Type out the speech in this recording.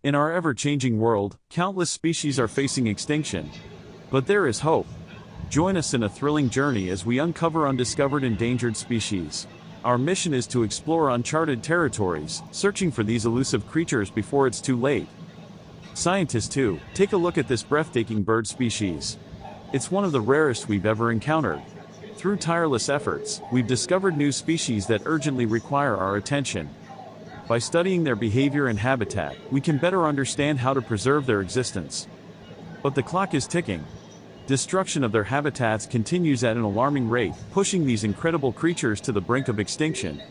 In our ever-changing world, countless species are facing extinction. But there is hope. Join us in a thrilling journey as we uncover undiscovered endangered species. Our mission is to explore uncharted territories, searching for these elusive creatures before it's too late. Scientists too, take a look at this breathtaking bird species. It's one of the rarest we've ever encountered. Through tireless efforts, we've discovered new species that urgently require our attention. By studying their behavior and habitat, we can better understand how to preserve their existence. But the clock is ticking. Destruction of their habitats continues at an alarming rate, pushing these incredible creatures to the brink of extinction.